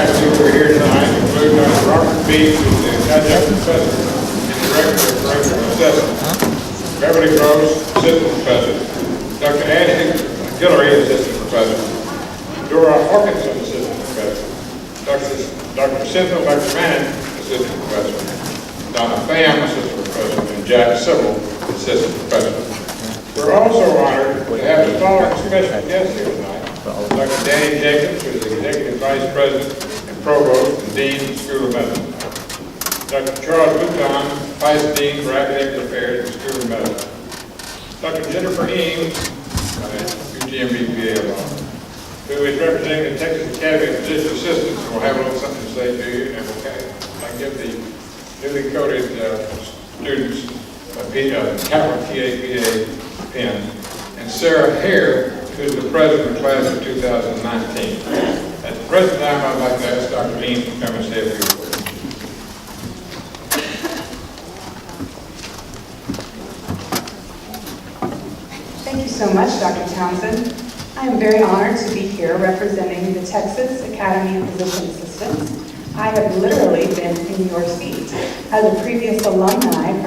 faculty who are here tonight include Dr. Robert Beach, who's the adjunct professor and director of curriculum assessment, Beverly Gross, assistant professor, Dr. Ashley Guillory, assistant professor, Dora Hawkinson, assistant professor, Dr. Cynthia McMahon, assistant professor, Donna Pham, assistant professor, and Jack Sybil, assistant professor. We're also honored to have the following special guests here tonight. Dr. Danny Jacobs, who is the Executive Vice President and Provost and Dean of the School of Medicine. Dr. Charles Bouton, Vice Dean for Academic Affairs at the School of Medicine. Dr. Jennifer Eames, UTMB-PA alum, who is representing the Texas Academy of Physician Assistants, and will have a little something to say to you, and I'll give the newly coded students a capital PA pen. And Sarah Hare, who's the president of the class of 2019. At the present time, I'd like to ask Dr. Eames to come and say a few words. Thank you so much, Dr. Townsend. I am very honored to be here representing the Texas Academy of Physician Assistants. I have literally been in your seat. As a previous alumni, a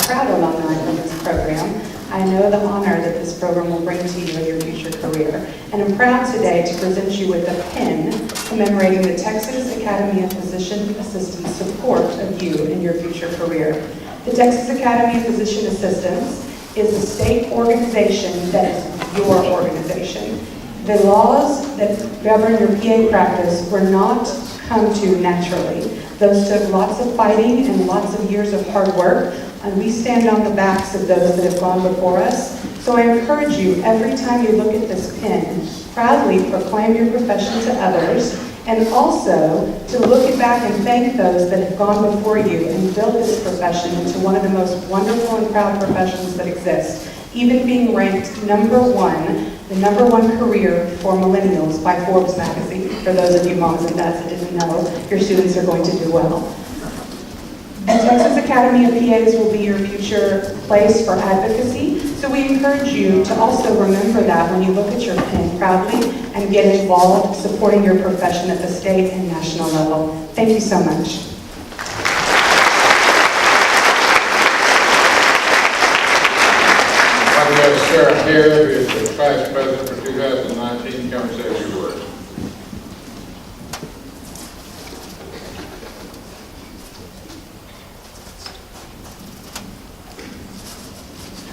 proud alumni from this program, I know the honor that this program will bring to you in your future career. And I'm proud today to present you with a pin commemorating the Texas Academy of Physician Assistants' support of you in your future career. The Texas Academy of Physician Assistants is a state organization that is your organization. The laws that govern your PA practice were not come to naturally. Those took lots of fighting and lots of years of hard work, and we stand on the backs of those that have gone before us. So I encourage you, every time you look at this pin, proudly proclaim your profession to others, and also to look back and thank those that have gone before you and built this profession into one of the most wonderful and proud professions that exist, even being ranked the number one career for millennials by Forbes magazine. For those of you moms and dads that didn't know, your students are going to do well. The Texas Academy of PAs will be your future place for advocacy, so we encourage you to also remember that when you look at your pin proudly and get involved supporting your profession at the state and national level. Thank you so much. We have Sarah Hare, who is the Vice President for 2019, come and say a few words.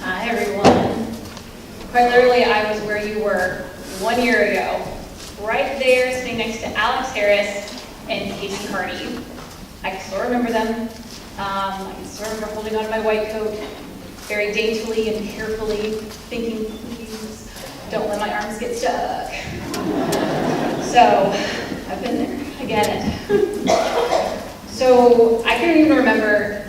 Hi, everyone. Quite literally, I was where you were 1 year ago, right there, sitting next to Alex Harris and Casey Hardy. I can still remember them. I can still remember holding on to my white coat, very daintily and carefully, thinking, please, don't let my arms get stuck. So, I've been there. I get it. So, I can even remember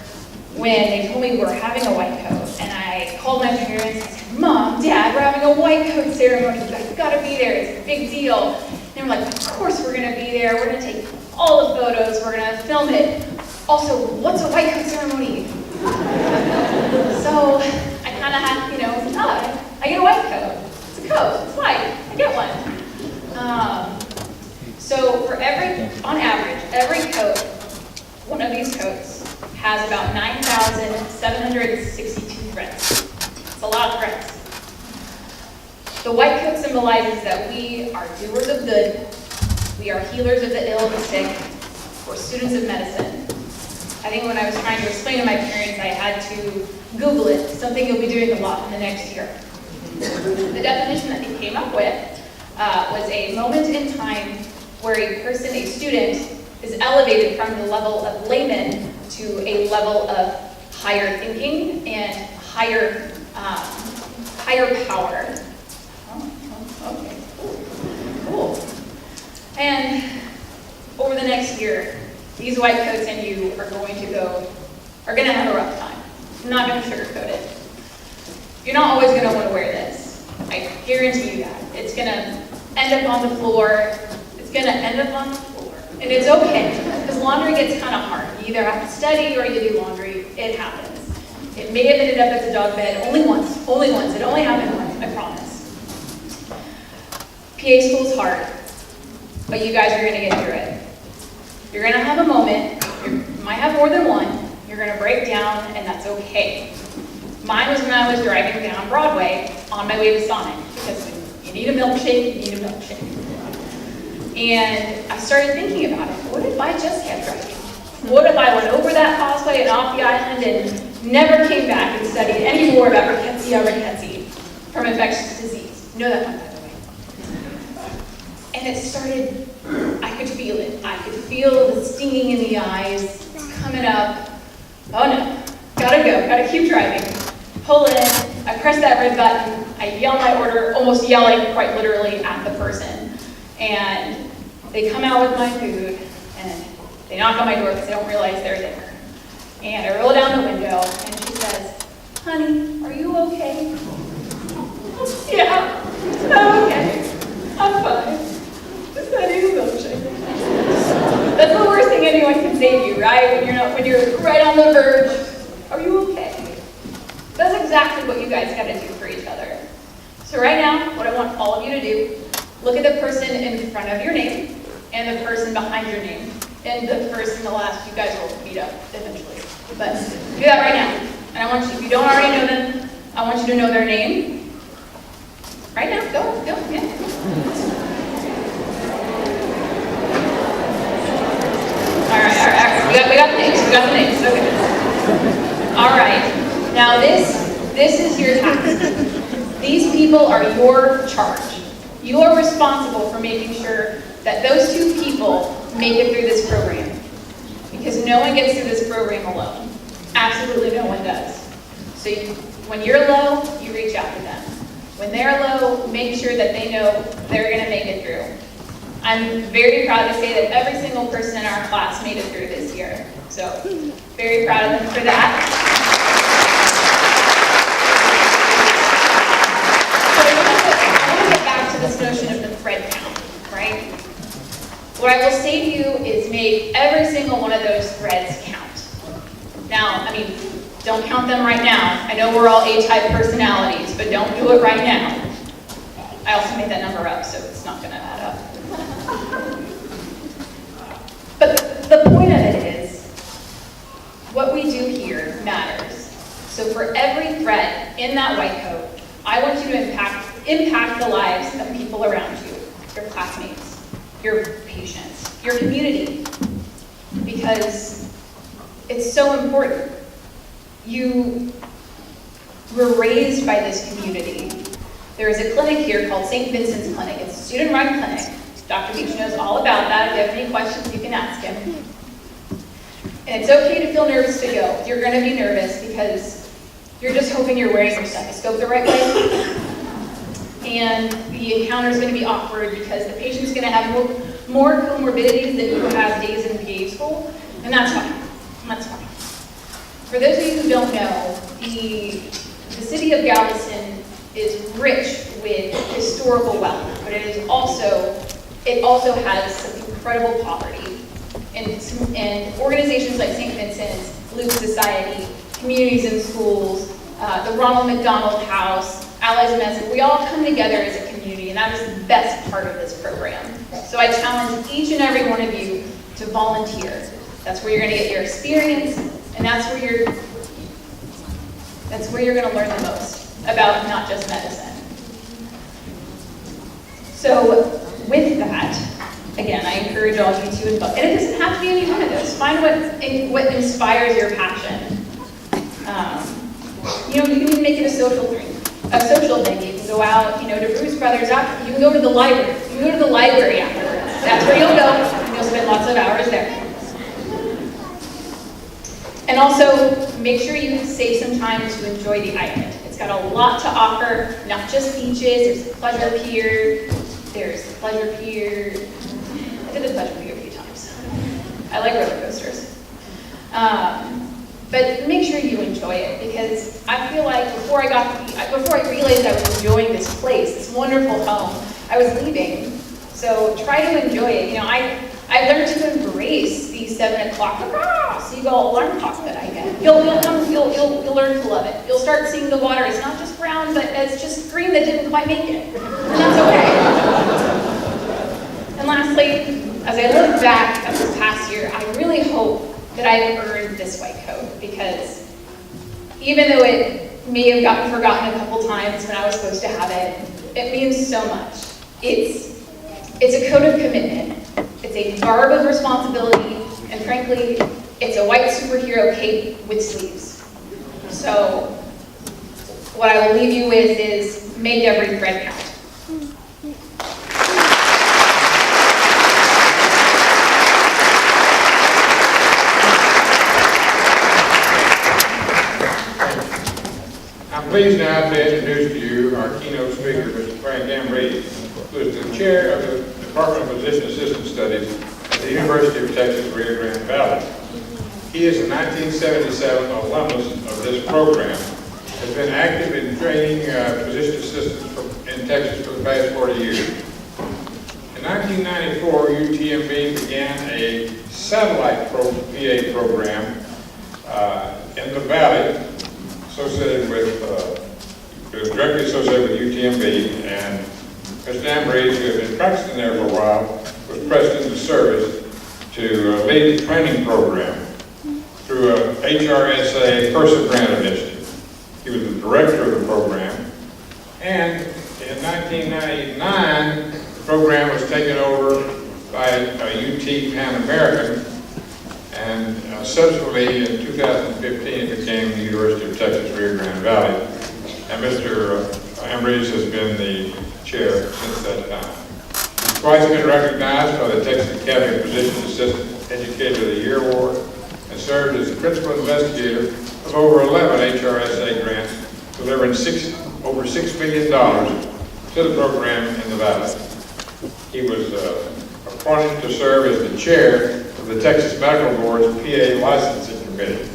when they told me we were having a white coat, and I called my parents and said, Mom, Dad, we're having a white coat ceremony. You guys gotta be there. It's a big deal. And they were like, of course we're gonna be there. We're gonna take all the photos. We're gonna film it. Also, what's a white coat ceremony? So I kind of had, I get a white coat. It's a coat. It's white. I get one. So on average, every coat, one of these coats, has about 9,762 threads. It's a lot of threads. The white coat symbolizes that we are doers of good, we are healers of the ill and the sick, we're students of medicine. I think when I was trying to explain to my parents, I had to Google it, something you'll be doing a lot in the next year. The definition that they came up with was a moment in time where a student, is elevated from the level of layman to a level of higher thinking and higher power. Oh, okay, cool. And over the next year, these white coats and you are going to have a rough time. I'm not going to sugarcoat it. You're not always going to want to wear this. I guarantee you that. It's going to end up on the floor. And it's okay, because laundry gets kind of hard. You either have to study or you do laundry. It happens. It may have ended up as a dog bed only once. It only happened once, I promise. PA school's hard, but you guys are going to get through it. You're gonna have a moment, you might have more than one, you're gonna break down, and that's okay. Mine was when I was driving down Broadway on my way to Sonic, because when you need a milkshake, you need a milkshake. And I started thinking about it. What if I just kept driving? What if I went over that causeway and off the island and never came back and studied any more about rickettsia from infectious disease? You know that one, by the way. And it started, I could feel it. I could feel the stinging in the eyes coming up. Oh no, gotta go, gotta keep driving. Pull in, I press that red button, I yell my order, almost yelling quite literally at the person. And they come out with my food, and they knock on my door because they don't realize they're there. And I roll down the window, and she says, "Honey, are you okay?" "Yeah, I'm okay. I'm fine. Just I need a milkshake." That's the worst thing anyone can say to you, right? When you're right on the verge. Are you okay? That's exactly what you guys gotta do for each other. So right now, what I want all of you to do, look at the person in front of your name and the person behind your name. And the first and the last, you guys will meet up eventually. But do that right now. And I want you, if you don't already know them, I want you to know their name. Right now, go, yeah. All right. We got the names, okay. All right. Now this is your task. These people are your charge. You are responsible for making sure that those two people make it through this program. Because no one gets through this program alone. Absolutely no one does. So when you're low, you reach out to them. When they're low, make sure that they know they're gonna make it through. I'm very proud to say that every single person in our class made it through this year. So very proud of them for that. This notion of the thread count, right? What I will say to you is make every single one of those threads count. Now, don't count them right now. I know we're all A-type personalities, but don't do it right now. I also made that number up, so it's not gonna add up. But the point of it is, what we do here matters. So for every thread in that white coat, I want you to impact the lives of people around you, your classmates, your patients, your community, because it's so important. You were raised by this community. There is a clinic here called St. Vincent's Clinic. It's a student-run clinic. Dr. Beach knows all about that. If you have any questions, you can ask him. And it's okay to feel nervous to go. You're going to be nervous because you're just hoping you're wearing your stethoscope the right way. And the encounter is going to be awkward because the patient's going to have more comorbidities than you have days in PA school, and that's fine. That's fine. For those of you who don't know, the city of Galveston is rich with historical wealth, but it also has some incredible poverty. And organizations like St. Vincent's, Luke Society, Communities in Schools, the Ronald McDonald House, Allies of Medicine, we all come together as a community, and that is the best part of this program. So I challenge each and every one of you to volunteer. That's where you're going to get your experience, and that's where you're going to learn the most about not just medicine. So with that, again, I encourage all of you to involve, and it doesn't have to be any one of those. Find what inspires your passion. You can even make it a social thing. You can go out, to Bruce Brothers after. You can go to the library. You can go to the library afterwards. That's where you'll go, and you'll spend lots of hours there. And also, make sure you save some time to enjoy the island. It's got a lot to offer, not just beaches. There's the pleasure pier. I did the pleasure pier a few times. I like roller coasters. But make sure you enjoy it, because I feel like before I realized I was enjoying this place, this wonderful home, I was leaving. So try to enjoy it. I learned to embrace the 7 o'clock seagull alarm clock that I get. You'll learn to love it. You'll start seeing the water. It's not just brown, but it's just green that didn't quite make it. And that's okay. And lastly, as I look back at this past year, I really hope that I've earned this white coat, because even though it may have gotten forgotten a couple times when I was supposed to have it, it means so much. It's a coat of commitment. It's a garb of responsibility, and frankly, it's a white superhero cape with sleeves. So what I will leave you with is make every thread count. I'm pleased now to introduce to you our keynote speaker, Mr. Frank Ambrose, who is the chair of the Department of Physician Assistant Studies at the University of Texas Rio Grande Valley. He is a 1977 alumnus of this program, has been active in training physician assistants in Texas for the past 40 years. In 1994, UTMB began a satellite PA program in the Valley, associated with, directly associated with UTMB, and Mr. Ambrose, who had been practicing there for a while, was pressed into service to lead the training program through a HRSA PERSA grant initiative. He was the director of the program, and in 1999, the program was taken over by UT Pan American, and subsequently in 2015 it became the University of Texas Rio Grande Valley, and Mr. Ambrose has been the chair since that time. He's twice been recognized by the Texas Academy of Physician Assistant Educator of the Year Award, and served as the principal investigator of over 11 HRSA grants, delivering over $6 million to the program in the Valley. He was appointed to serve as the chair of the Texas Medical Board's PA Licensing Committee.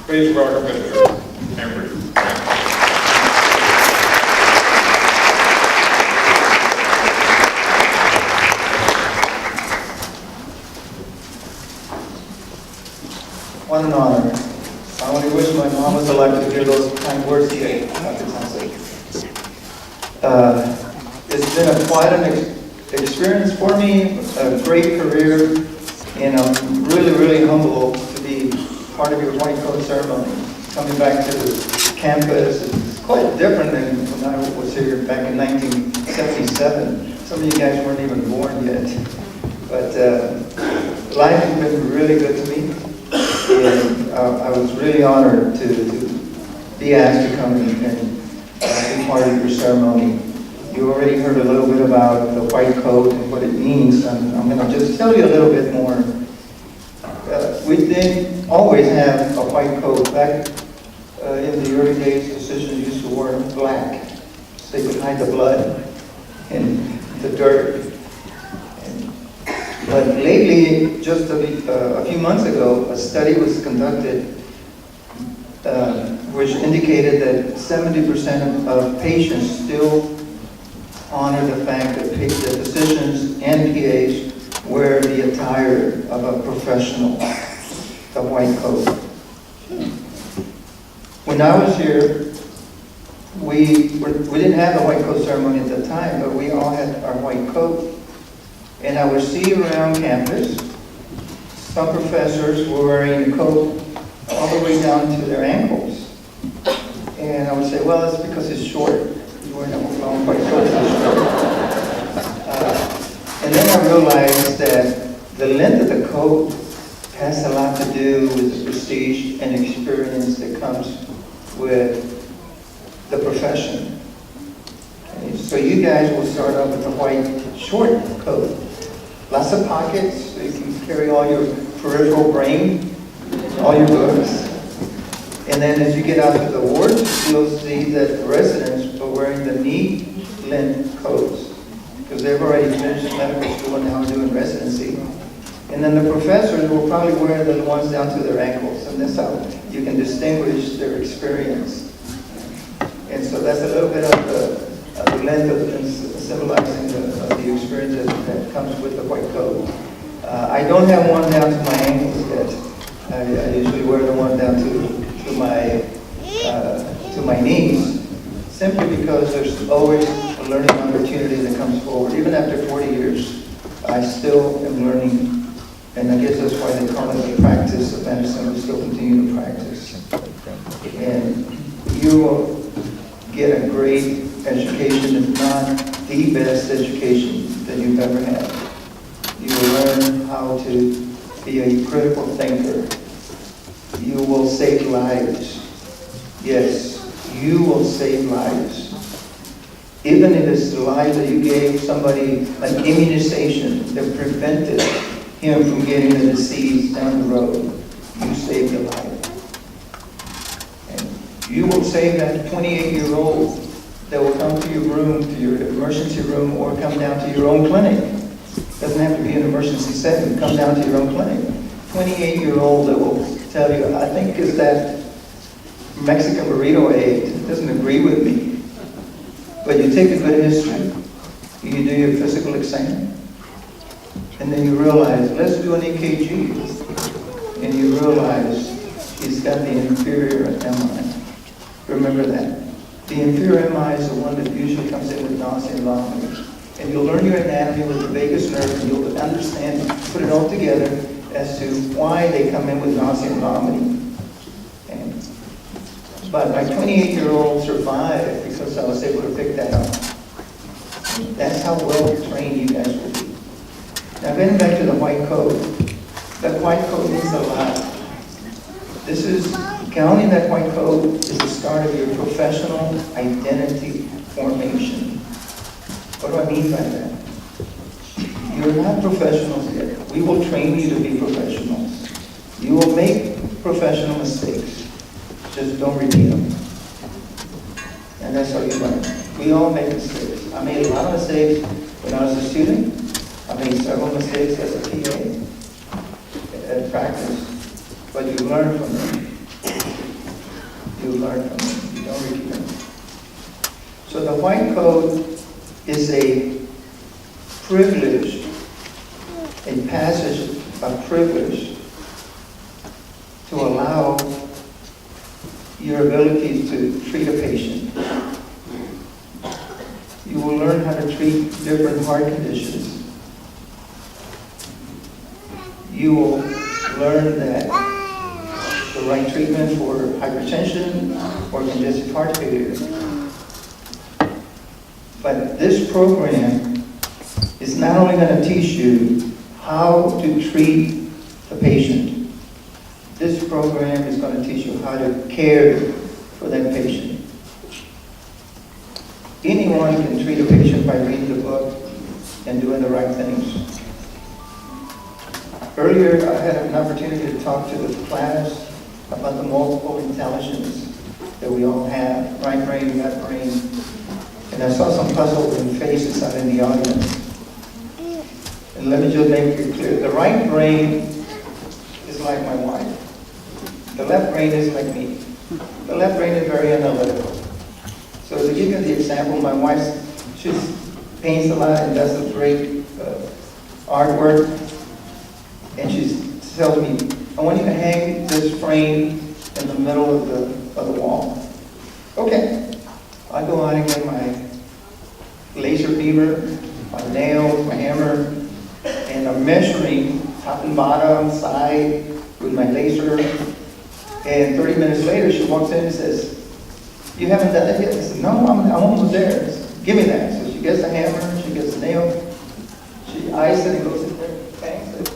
Please welcome Mr. Ambrose. What an honor. I only wish my mom was alive to hear those kind words today, Dr. Thompson. It's been quite an experience for me, a great career, and I'm really, really humble to be part of your white coat ceremony. Coming back to campus, it's quite different than when I was here back in 1977. Some of you guys weren't even born yet. But life has been really good to me. And I was really honored to be asked to come and be part of your ceremony. You already heard a little bit about the white coat and what it means. I'm going to just tell you a little bit more. We didn't always have a white coat. Back in the early days, physicians used to wear black so they could hide the blood and the dirt. But lately, just a few months ago, a study was conducted which indicated that 70% of patients still honor the fact that physicians and PAs wear the attire of a professional, the white coat. When I was here, we didn't have the white coat ceremony at the time, but we all had our white coat. And I would see around campus, some professors were wearing a coat all the way down to their ankles. And I would say, well, it's because it's short. You're wearing a long white coat. And then I realized that the length of the coat has a lot to do with the prestige and experience that comes with the profession. Okay, so you guys will start off with a white short coat. Lots of pockets, so you can carry all your peripheral brain, all your books. And then as you get out to the wards, you'll see that the residents are wearing the knee-length coats because they've already finished medical school and now doing residency. And then the professors will probably wear the ones down to their ankles, and that's how you can distinguish their experience. And so that's a little bit of the length of symbolizing the experience that comes with the white coat. I don't have one down to my ankles yet. I usually wear the one down to my knees, simply because there's always a learning opportunity that comes forward. Even after 40 years, I still am learning And I guess that's why they call it the practice of medicine. We still continue to practice. And you will get a great education, if not the best education that you've ever had. You will learn how to be a critical thinker. You will save lives. Yes, you will save lives. Even if it's the life that you gave somebody an immunization that prevented him from getting the disease down the road, you saved your life. And you will save that 28-year-old that will come to your room, to your emergency room, or come down to your own clinic. Doesn't have to be an emergency setting, come down to your own clinic. 28-year-old that will tell you, I think it's that Mexican burrito aid doesn't agree with me. But you take a good history, you do your physical exam, and then you realize, let's do an EKG. And you realize he's got the inferior MI. Remember that. The inferior MI is the one that usually comes in with nausea and vomiting. And you'll learn your anatomy with the vagus nerve, and you'll understand, put it all together as to why they come in with nausea and vomiting. But my 28-year-old survived because I was able to pick that up. That's how well trained you guys will be. Now getting back to the white coat. That white coat means a lot. This is, counting that white coat is the start of your professional identity formation. What do I mean by that? You're not professionals yet. We will train you to be professionals. You will make professional mistakes. Just don't repeat them. And that's how you learn. We all make mistakes. I made a lot of mistakes when I was a student. I made several mistakes as a PA at practice. But you learn from them. You learn from them. You don't repeat them. So the white coat is a privilege, a passage of privilege to allow your ability to treat a patient. You will learn how to treat different heart conditions. You will learn that the right treatment for hypertension or congestive heart failure. But this program is not only going to teach you how to treat the patient, this program is going to teach you how to care for that patient. Anyone can treat a patient by reading the book and doing the right things. Earlier, I had an opportunity to talk to the class about the multiple intelligence that we all have, right brain, left brain. And I saw some puzzled faces out in the audience. And let me just make it clear. The right brain is like my wife. The left brain is like me. The left brain is very analytical. So to give you the example, my wife, she paints a lot and does some great artwork. And she tells me, I want you to hang this frame in the middle of the wall. Okay. I go out and get my laser beamer, my nails, my hammer, and I'm measuring top and bottom, side with my laser. And 30 minutes later, she walks in and says, you haven't done it yet? I said, no, I'm almost there. Said, give me that. So she gets the hammer, she gets the nail, she eyes it and goes in there, bangs it,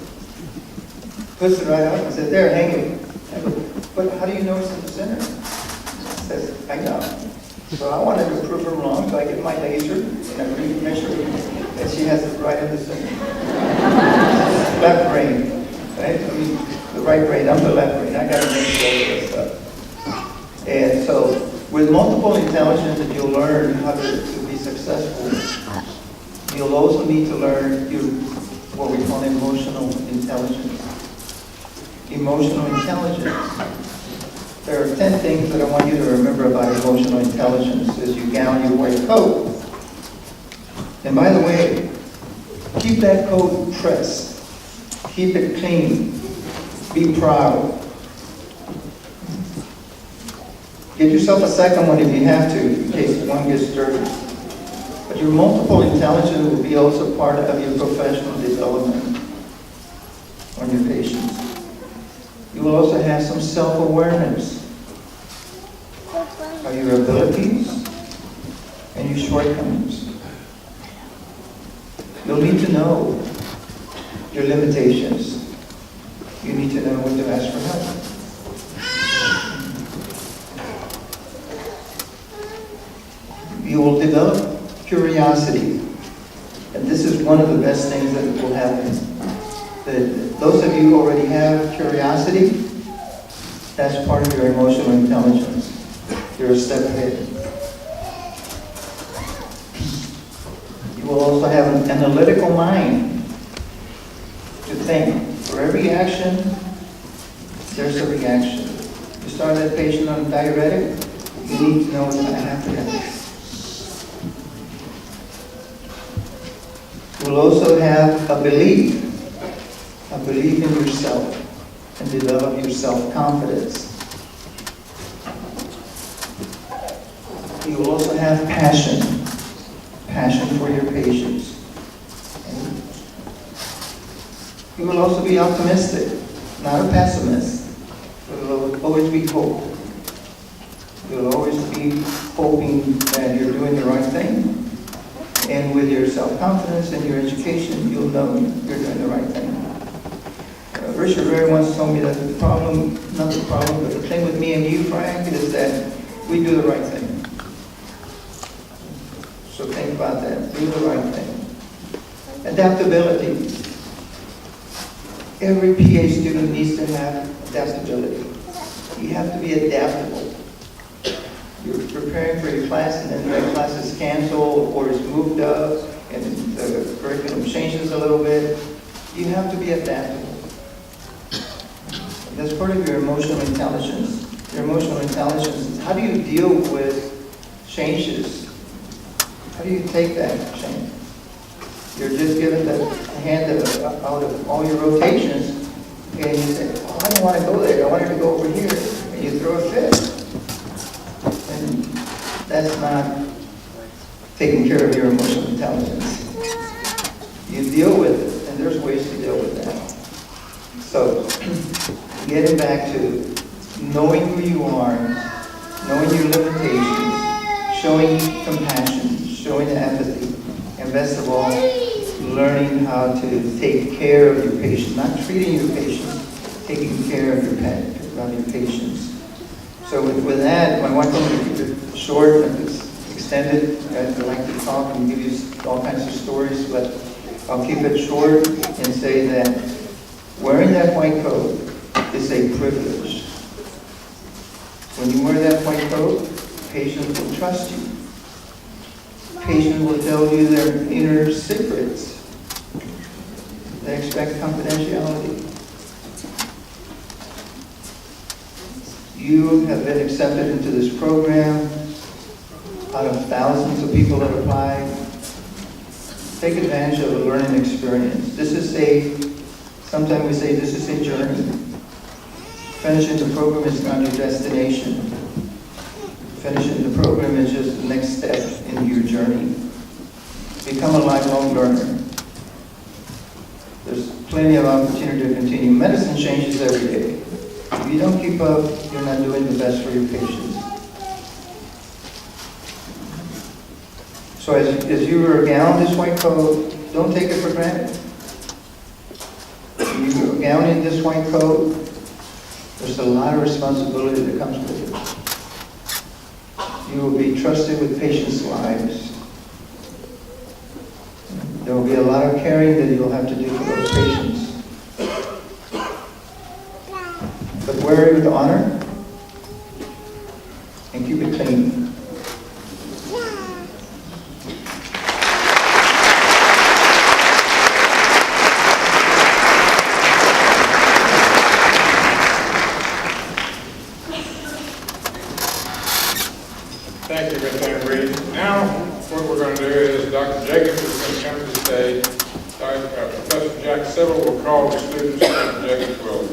puts it right up and says, there, hang it. I go, but how do you know it's in the center? She says, I know. So I wanted to prove her wrong, so I get my laser and I measure it, and she has it right in the center. Left brain, right? I mean, the right brain, I'm the left brain. I got to make sure all this stuff. And so, with multiple intelligence, that you'll learn how to be successful, you'll also need to learn what we call emotional intelligence. Emotional intelligence. There are 10 things that I want you to remember about emotional intelligence as you gown your white coat. And by the way, keep that coat pressed. Keep it clean. Be proud. Get yourself a second one if you have to, in case one gets dirty. But your multiple intelligence will be also part of your professional development. on your patients. You will also have some self-awareness of your abilities and your shortcomings. You'll need to know your limitations. You need to know when to ask for help. You will develop curiosity. And this is one of the best things that will happen. Those of you who already have curiosity, that's part of your emotional intelligence. You're a step ahead. You will also have an analytical mind to think. For every action, there's a reaction. You start that patient on a diuretic, you need to know what's going to happen next. You will also have a belief in yourself, and develop your self-confidence. You will also have passion for your patients. And you will also be optimistic, not a pessimist. There will always be hope. You'll always be hoping that you're doing the right thing. And with your self-confidence and your education, you'll know you're doing the right thing. Richard Ray once told me that the problem, not the problem, but the thing with me and you, Frank, is that we do the right thing. So think about that. Do the right thing. Adaptability. Every PA student needs to have adaptability. You have to be adaptable. You're preparing for your class, and then that class is canceled or is moved up, and the curriculum changes a little bit. You have to be adaptable. That's part of your emotional intelligence. Your emotional intelligence is how do you deal with changes? How do you take that change? You're just given the hand out of all your rotations, and you say, oh, I don't want to go there, I wanted to go over here, and you throw a fit. And that's not taking care of your emotional intelligence. You deal with it, and there's ways to deal with that. So, getting back to knowing who you are, knowing your limitations, showing compassion, showing empathy, and best of all, learning how to take care of your patient, not treating your patient, taking care of your patients. So with that, I want to keep it short and extended. I'd like to talk and give you all kinds of stories, but I'll keep it short and say that wearing that white coat is a privilege. When you wear that white coat, patients will trust you. Patients will tell you their inner secrets. They expect confidentiality. You have been accepted into this program out of thousands of people that applied. Take advantage of the learning experience. Sometimes we say this is a journey. Finishing the program is not your destination. Finishing the program is just the next step in your journey. Become a lifelong learner. There's plenty of opportunity to continue. Medicine changes every day. If you don't keep up, you're not doing the best for your patients. So as you are gowned this white coat, don't take it for granted. When you are gowned in this white coat, there's a lot of responsibility that comes with it. You will be trusted with patients' lives. There will be a lot of caring that you'll have to do for those patients. But wear it with honor and keep it clean. Thank you, Ms. Ann Reed. Now, what we're going to do is Dr. Jacobs is going to come to the stage. Professor Jack Sybil will call the students. Dr. Jacobs will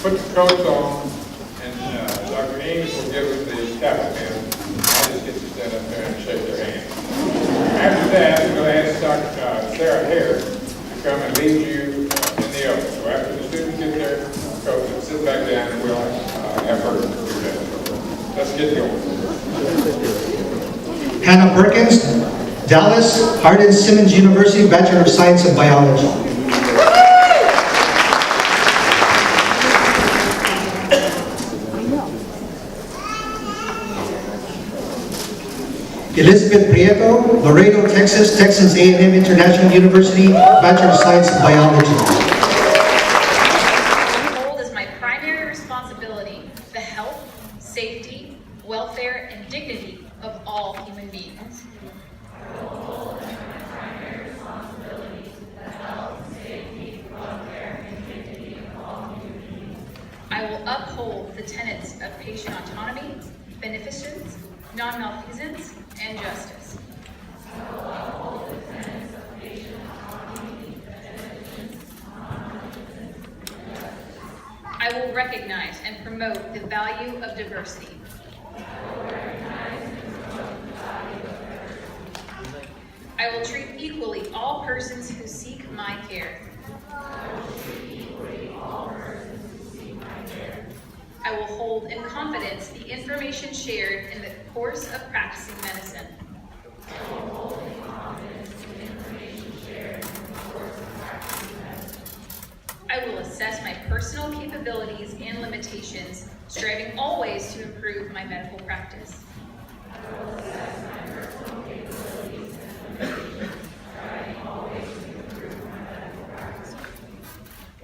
put the coats on, and Dr. Eames will give us the cap pin. I'll just get to stand up there and shake their hand. After that, we're going to ask Dr. Sarah Hare to come and lead you in the oath. Hannah Perkins, Dallas Hardin Simmons University, Bachelor of Science in Biology. Elizabeth Prieto, Laredo, Texas, Texas A&M International University, Bachelor of Science in Biology. I hold as my primary responsibility the health, safety, welfare, and dignity of all human beings. I will uphold the tenets of patient autonomy, beneficence, non-malfeasance, and justice. I will recognize and promote the value of diversity. I will treat equally all persons who seek my care. I will hold in confidence the information shared in the course of practicing medicine. I will assess my personal capabilities and limitations, striving always to improve my medical practice.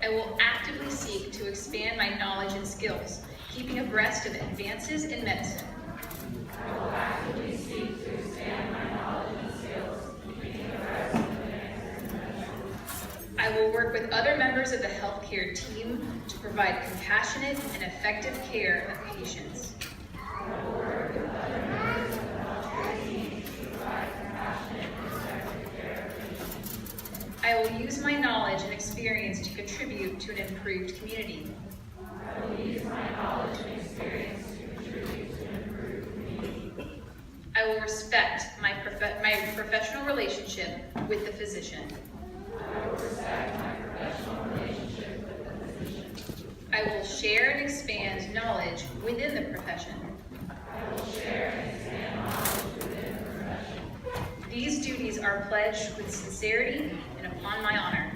I will actively seek to expand my knowledge and skills, keeping abreast of advances in medicine. I will work with other members of the healthcare team to provide compassionate and effective care of patients. I will use my knowledge and experience to contribute to an improved community. I will respect my professional relationship with the physician. I will share and expand knowledge within the profession. These duties are pledged with sincerity and upon my honor.